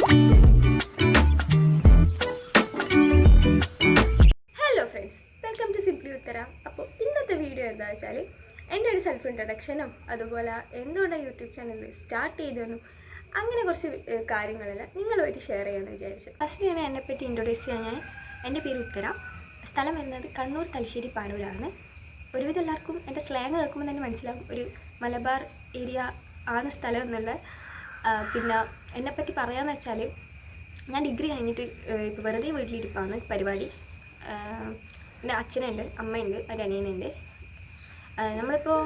Hello friends, welcome to simply Uthara. അപ്പോൾ ഇന്നത്തെ video എന്താ വെച്ചാൽ എൻ്റെ ഒരു സെൽഫ് ഇൻട്രഡക്ഷനും അതുപോലെ എന്തുകൊണ്ടാണ് യൂട്യൂബ് ചാനൽ സ്റ്റാർട്ട് ചെയ്തതെന്നും അങ്ങനെ കുറച്ച് കാര്യങ്ങളെല്ലാം നിങ്ങളുമായിട്ട് ഷെയർ ചെയ്യാമെന്ന് വിചാരിച്ചു. ഫസ്റ്റ് ഞാൻ എന്നെപ്പറ്റി ഇൻട്രൊഡ്യൂസ് ചെയ്യാൻ എൻ്റെ പേര് ഉത്തര. സ്ഥലം വരുന്നത് കണ്ണൂർ തലശ്ശേരി പാനൂരാണ്. ഒരുവിധം എല്ലാവർക്കും എൻ്റെ സ്ലാങ് കേൾക്കുമ്പോൾ തന്നെ മനസ്സിലാവും ഒരു മലബാർ ഏരിയ ആണ് സ്ഥലം എന്നുള്ള. പിന്നെ എന്നെപ്പറ്റി പറയാമെന്ന് വെച്ചാൽ ഞാൻ ഡിഗ്രി കഴിഞ്ഞിട്ട് ഇപ്പോൾ വെറുതെ വീട്ടിലിരിപ്പാണ് പരിപാടി. എൻ്റെ അച്ഛനുണ്ട്, അമ്മയുണ്ട്, ഒരു അനിയനുണ്ട്. നമ്മളിപ്പോൾ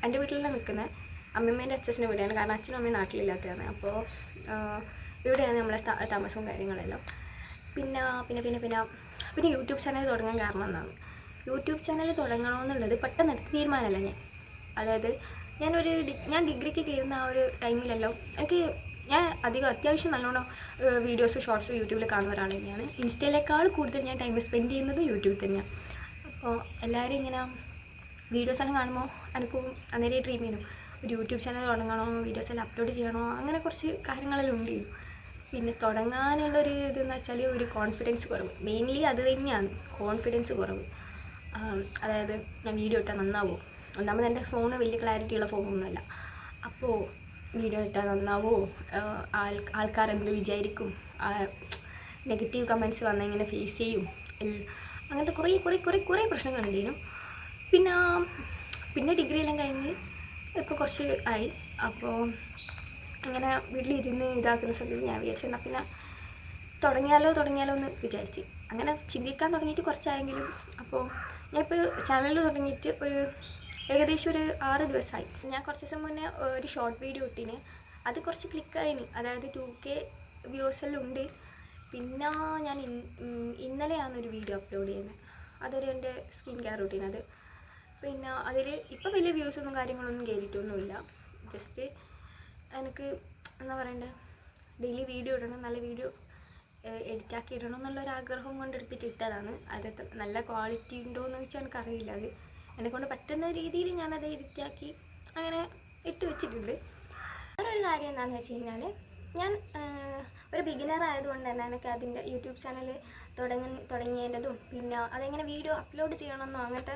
എൻ്റെ വീട്ടിലാണ് നിൽക്കുന്നത്. അമ്മമ്മേൻ്റെ അച്ഛൻ്റെ വീടാണ്, കാരണം അച്ഛനും അമ്മയും നാട്ടിലില്ലാത്തതാണ്. അപ്പോൾ ഇവിടെയാണ് നമ്മളെ താമസവും കാര്യങ്ങളെല്ലാം. പിന്നെ പിന്നെ പിന്നെ പിന്നെ പിന്നെ യൂട്യൂബ് ചാനൽ തുടങ്ങാൻ കാരണം എന്നാണ്. യൂട്യൂബ് ചാനൽ തുടങ്ങണമെന്നുള്ളത് പെട്ടെന്ന് എടുത്ത തീരുമാനമല്ല. അതായത് ഞാൻ ഡിഗ്രിക്ക് കയറുന്ന ആ ഒരു ടൈമിലെല്ലാം ഞാൻ അത്യാവശ്യം നല്ലോണം വീഡിയോസ് ഷോർട്സ് യൂട്യൂബിൽ കാണുന്ന ഒരാൾ തന്നെയാണ്. ഇൻസ്റ്റയിലേക്കാൾ കൂടുതൽ ഞാൻ ടൈം സ്പെൻഡ് ചെയ്യുന്നത് യൂട്യൂബിൽ തന്നെയാണ്. അപ്പോൾ എല്ലാവരും ഇങ്ങനെ വീഡിയോസ് എല്ലാം കാണുമ്പോൾ എനിക്കും അന്നേരം ഡ്രീം ചെയ്യണം, ഒരു യൂട്യൂബ് ചാനൽ തുടങ്ങണോ, വീഡിയോസ് എല്ലാം അപ്ലോഡ് ചെയ്യണോ, അങ്ങനെ കുറച്ച് കാര്യങ്ങളെല്ലാം ഉണ്ട്. പിന്നെ തുടങ്ങാനുള്ളൊരു ഇതെന്ന് വെച്ചാൽ ഒരു കോൺഫിഡൻസ് കുറവ്. മെയിൻലി അത് തന്നെയാണ്, കോൺഫിഡൻസ് കുറവ്. അതായത് ഞാൻ വീഡിയോ ഇട്ടാൽ നന്നാവുമോ, ഒന്നാമത് എൻ്റെ ഫോണ് വലിയ ക്ലാരിറ്റിയുള്ള ഫോണൊന്നുമല്ല. അപ്പോൾ വീഡിയോ ഇട്ടാൽ നന്നാവോ, ആൾക്കാർ എന്ത് വിചാരിക്കും, നെഗറ്റീവ് കമൻറ്റ്സ് വന്നാൽ ഇങ്ങനെ ഫേസ് ചെയ്യും, അങ്ങനത്തെ കുറേ പ്രശ്നങ്ങളുണ്ടായിരുന്നു. പിന്നെ ഡിഗ്രി എല്ലാം കഴിഞ്ഞ് ഇപ്പോൾ കുറച്ച് ആയി. അപ്പോൾ അങ്ങനെ വീട്ടിലിരുന്ന് ഇതാക്കുന്ന സമയത്ത് ഞാൻ വിചാരിച്ചെന്നാൽ പിന്നെ തുടങ്ങിയാലോ എന്ന് വിചാരിച്ച് അങ്ങനെ ചിന്തിക്കാൻ തുടങ്ങിയിട്ട് കുറച്ചായെങ്കിലും. അപ്പോൾ ഞാനിപ്പോൾ ചാനൽ തുടങ്ങിയിട്ട് ഏകദേശം ഒരു 6 ദിവസമായി. ഞാൻ കുറച്ച് ദിവസം മുന്നേ ഒരു ഷോർട്ട് വീഡിയോ ഇട്ടിന്, അത് കുറച്ച് ക്ലിക്കായിന്, അതായത് 2K വ്യൂസ് എല്ലാം ഉണ്ട്. പിന്നെ ഞാൻ ഇന്നലെയാണ് ഒരു വീഡിയോ അപ്ലോഡ് ചെയ്യുന്നത്, അതൊരു എൻ്റെ സ്കിൻ കെയർ റൂട്ടീൻ. അത് പിന്നെ അതിൽ ഇപ്പോൾ വലിയ വ്യൂസൊന്നും കാര്യങ്ങളൊന്നും കയറിയിട്ടൊന്നുമില്ല. ജസ്റ്റ് എനിക്ക് എന്താ പറയണ്ടേ, ഡെയിലി വീഡിയോ ഇടണം, നല്ല വീഡിയോ എഡിറ്റാക്കി ഇടണം എന്നുള്ളൊരാഗ്രഹം കൊണ്ട് എടുത്തിട്ട് ഇട്ടതാണ്. അത് നല്ല ക്വാളിറ്റി ഉണ്ടോ എന്ന് വെച്ചാൽ എനിക്കറിയില്ല. അത് എന്നെക്കൊണ്ട് പറ്റുന്ന രീതിയിൽ ഞാനത് എഡിറ്റാക്കി അങ്ങനെ ഇട്ട് വെച്ചിട്ടുണ്ട്. വേറൊരു കാര്യം എന്താണെന്ന് വെച്ച് കഴിഞ്ഞാൽ, ഞാൻ ഒരു ബിഗിനർ ആയതുകൊണ്ട് തന്നെ എനിക്ക് അതിൻ്റെ യൂട്യൂബ് ചാനൽ തുടങ്ങിയതിൻ്റെതും പിന്നെ അതെങ്ങനെ വീഡിയോ അപ്ലോഡ് ചെയ്യണമെന്നോ അങ്ങനത്തെ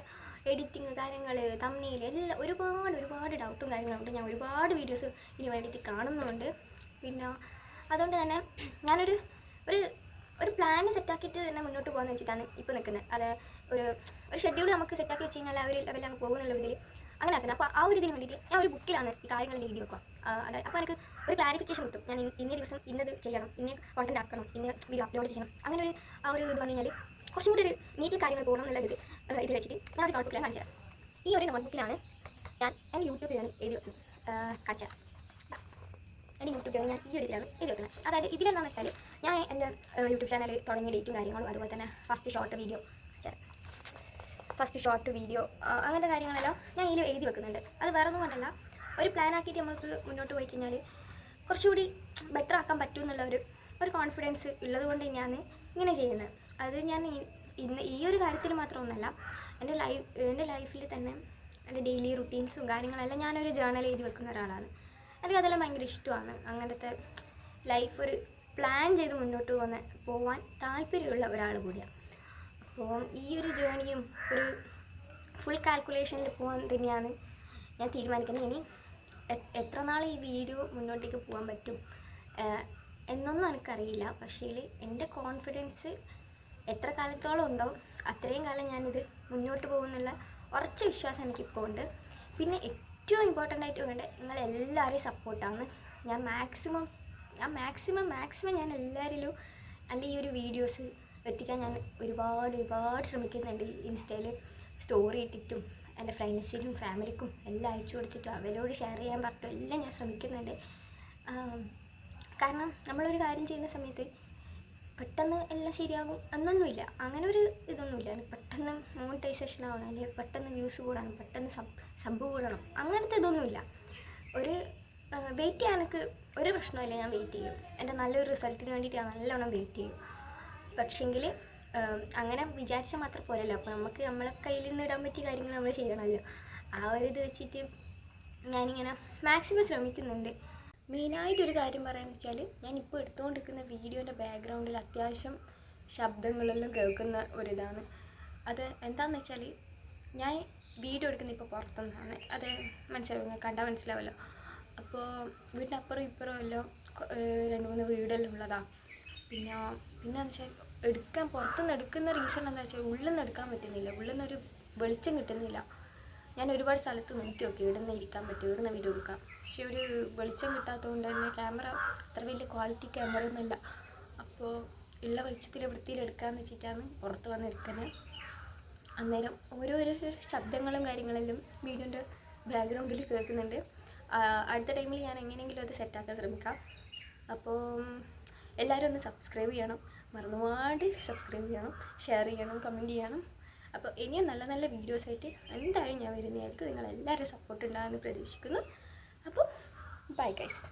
എഡിറ്റിങ് കാര്യങ്ങൾ തമ്മിൽ എല്ലാം ഒരുപാട് ഡൗട്ടും കാര്യങ്ങളുണ്ട്. ഞാൻ ഒരുപാട് വീഡിയോസ് ഇതിന് വേണ്ടിയിട്ട് കാണുന്നുണ്ട്. പിന്നെ അതുകൊണ്ട് തന്നെ ഞാനൊരു പ്ലാന് സെറ്റാക്കിയിട്ട് തന്നെ മുന്നോട്ട് പോകാമെന്ന് വെച്ചിട്ടാണ് ഇപ്പോൾ നിൽക്കുന്നത്. അത് ഒരു ഷെഡ്യൂൾ നമുക്ക് സെറ്റാക്കി വെച്ച് കഴിഞ്ഞാൽ അവർ ലെവലാണ് പോകുന്നുള്ള ഇതിൽ അങ്ങനെ ആക്കുന്നത്. അപ്പോൾ ആ ഒരു ഇതിന് വേണ്ടിയിട്ട് ഞാൻ ഒരു ബുക്കിലാണ് ഈ കാര്യങ്ങൾ എഴുതി വെക്കുക. അതായത് അപ്പോൾ എനിക്ക് ഒരു ക്ലാരിഫിക്കേഷൻ കിട്ടും. ഞാൻ ഇന്ന ദിവസം ഇന്നത് ചെയ്യണം, ഇന്ന കോണ്ടന്റ് ആക്കണം, ഇന്ന വീഡിയോ അപ്ലോഡ് ചെയ്യണം, അങ്ങനെ ഒരു ഇത് പറഞ്ഞു കഴിഞ്ഞാൽ കുറച്ചും കൂടി ഒരു നീറ്റിൽ കാര്യങ്ങൾ പോകണം എന്നുള്ള ഇത് വെച്ചിട്ട് ഞാൻ ഒരു നോട്ട്ബുക്കിലാണ് കാണിച്ചു തരാം. ഈ ഒരു നോട്ട്ബുക്കിലാണ് ഞാൻ എൻ്റെ യൂട്യൂബ് ചാനൽ എഴുതി വെക്കുന്നത്. കാണിച്ചു തരാം. എൻ്റെ യൂട്യൂബ് ചാനൽ ഞാൻ ഈ ഒരു ഇതിലാണ് എഴുതി വെക്കുന്നത്. അതായത് ഇതിലെന്താണെന്ന് വെച്ചാൽ ഞാൻ എൻ്റെ യൂട്യൂബ് ചാനൽ തുടങ്ങിയ ഡേറ്റും കാര്യങ്ങളും, അതുപോലെ തന്നെ ഫസ്റ്റ് ഷോർട്ട് വീഡിയോ അങ്ങനത്തെ കാര്യങ്ങളെല്ലാം ഞാൻ ഇതിൽ എഴുതി വെക്കുന്നുണ്ട്. അത് വേറെ ഒന്നും കൊണ്ടല്ല, ഒരു പ്ലാൻ ആക്കിയിട്ട് നമുക്ക് മുന്നോട്ട് പോയി കഴിഞ്ഞാൽ കുറച്ചുകൂടി ബെറ്റർ ആക്കാൻ പറ്റും എന്നുള്ള ഒരു കോൺഫിഡൻസ് ഉള്ളത് കൊണ്ട് ഞാൻ ഇങ്ങനെ ചെയ്യുന്നത്. അത് ഞാൻ ഇന്ന് ഈ ഒരു കാര്യത്തിൽ മാത്രമൊന്നുമല്ല, എൻ്റെ ലൈഫിൽ തന്നെ എൻ്റെ ഡെയിലി റുട്ടീൻസും കാര്യങ്ങളെല്ലാം ഞാനൊരു ജേർണൽ എഴുതി വെക്കുന്ന ഒരാളാണ്. എനിക്ക് അതെല്ലാം ഭയങ്കര ഇഷ്ടമാണ്. അങ്ങനത്തെ ലൈഫ് ഒരു പ്ലാൻ ചെയ്ത് മുന്നോട്ട് പോകാൻ താല്പര്യമുള്ള ഒരാൾ കൂടിയാണ്. അപ്പോൾ ഈ ഒരു ജേണിയും ഒരു ഫുൾ കാൽക്കുലേഷനിൽ പോകാൻ തന്നെയാണ് ഞാൻ തീരുമാനിക്കുന്നത്. ഇനി എത്ര നാൾ ഈ വീഡിയോ മുന്നോട്ടേക്ക് പോകാൻ പറ്റും എന്നൊന്നും എനിക്കറിയില്ല. പക്ഷേ എൻ്റെ കോൺഫിഡൻസ് എത്ര കാലത്തോളം ഉണ്ടോ അത്രയും കാലം ഞാനിത് മുന്നോട്ട് പോകുന്നുള്ള ഉറച്ച വിശ്വാസം എനിക്കിപ്പോൾ ഉണ്ട്. പിന്നെ ഏറ്റവും ഇമ്പോർട്ടൻ്റ് ആയിട്ട് വേണ്ടത് നിങ്ങളെല്ലാവരെയും സപ്പോർട്ടാണ്. ഞാൻ മാക്സിമം ഞാൻ എല്ലാവരിലും എൻ്റെ ഈ ഒരു വീഡിയോസ് എത്തിക്കാൻ ഞാൻ ഒരുപാട് ശ്രമിക്കുന്നുണ്ട്. ഇൻസ്റ്റയിൽ സ്റ്റോറി ഇട്ടിട്ടും എൻ്റെ ഫ്രണ്ട്സിനും ഫാമിലിക്കും എല്ലാം അയച്ചു കൊടുത്തിട്ടും അവരോട് ഷെയർ ചെയ്യാൻ പറഞ്ഞിട്ടും എല്ലാം ഞാൻ ശ്രമിക്കുന്നുണ്ട്. കാരണം നമ്മളൊരു കാര്യം ചെയ്യുന്ന സമയത്ത് പെട്ടെന്ന് എല്ലാം ശരിയാകും എന്നൊന്നുമില്ല, അങ്ങനെ ഒരു ഇതൊന്നുമില്ല. പെട്ടെന്ന് മോണിറ്റൈസേഷൻ ആവണം, അല്ലെങ്കിൽ പെട്ടെന്ന് വ്യൂസ് കൂടണം, പെട്ടെന്ന് സബ് കൂടണം, അങ്ങനത്തെ ഇതൊന്നുമില്ല. വെയിറ്റ് ചെയ്യാൻ എനിക്ക് ഒരു പ്രശ്നമില്ല. ഞാൻ വെയിറ്റ് ചെയ്യും, എൻ്റെ നല്ലൊരു റിസൾട്ടിന് വേണ്ടിയിട്ട് ഞാൻ നല്ലോണം വെയിറ്റ് ചെയ്യും. പക്ഷേങ്കിൽ അങ്ങനെ വിചാരിച്ചാൽ മാത്രം പോരല്ലോ. അപ്പോൾ നമുക്ക് നമ്മളെ കയ്യിൽ നിന്ന് ഇടാൻ പറ്റിയ കാര്യങ്ങൾ നമ്മൾ ചെയ്യണമല്ലോ. ആ ഒരു ഇത് വെച്ചിട്ട് ഞാനിങ്ങനെ മാക്സിമം ശ്രമിക്കുന്നുണ്ട്. മെയിനായിട്ടൊരു കാര്യം പറയാമെന്ന് വെച്ചാൽ ഞാനിപ്പോൾ എടുത്തുകൊണ്ടിരിക്കുന്ന വീഡിയോൻ്റെ ബാക്ക്ഗ്രൗണ്ടിൽ അത്യാവശ്യം ശബ്ദങ്ങളെല്ലാം കേൾക്കുന്ന ഒരിതാണ്. അത് എന്താണെന്ന് വെച്ചാൽ ഞാൻ വീഡിയോ എടുക്കുന്നത് ഇപ്പോൾ പുറത്തുനിന്നാണ്. അത് കണ്ടാൽ മനസ്സിലാവല്ലോ. അപ്പോൾ വീടിൻ്റെ അപ്പുറം ഇപ്പുറം എല്ലാം 2-3 വീടെല്ലാം ഉള്ളതാണ്. പിന്നെ വെച്ചാൽ പുറത്തുനിന്ന് എടുക്കുന്ന റീസൺ എന്താ വെച്ചാൽ ഉള്ളിൽ നിന്ന് എടുക്കാൻ പറ്റുന്നില്ല. ഉള്ളിൽ നിന്നൊരു വെളിച്ചം കിട്ടുന്നില്ല. ഞാൻ ഒരുപാട് സ്ഥലത്ത് നോക്കി ഇവിടുന്ന് ഇരിക്കാൻ പറ്റും, ഇവിടുന്ന് വീഡിയോ എടുക്കാം. പക്ഷേ ഒരു വെളിച്ചം കിട്ടാത്തതുകൊണ്ട് തന്നെ ക്യാമറ അത്ര വലിയ ക്വാളിറ്റി ക്യാമറയൊന്നുമല്ല. അപ്പോൾ ഉള്ള വെളിച്ചത്തിൽ വൃത്തിയിൽ എടുക്കാമെന്ന് വെച്ചിട്ടാണ് പുറത്ത് വന്നെടുക്കുന്നത്. അന്നേരം ഓരോരോ ശബ്ദങ്ങളും കാര്യങ്ങളെല്ലാം വീഡിയോൻ്റെ ബാക്ക്ഗ്രൗണ്ടിൽ കേൾക്കുന്നുണ്ട്. അടുത്ത ടൈമിൽ ഞാൻ എങ്ങനെയെങ്കിലും അത് സെറ്റാക്കാൻ ശ്രമിക്കാം. അപ്പോൾ എല്ലാവരും ഒന്ന് സബ്സ്ക്രൈബ് ചെയ്യണം, മറന്നുപാട് സബ്സ്ക്രൈബ് ചെയ്യണം, ഷെയർ ചെയ്യണം, കമൻറ്റ് ചെയ്യണം. അപ്പോൾ ഇനിയും നല്ല നല്ല വീഡിയോസായിട്ട് എന്തായാലും ഞാൻ വരുന്നതായിരിക്കും. നിങ്ങളെല്ലാവരും സപ്പോർട്ട് ഉണ്ടാകുമെന്ന് പ്രതീക്ഷിക്കുന്നു. അപ്പോൾ ബൈ ഗൈസ്.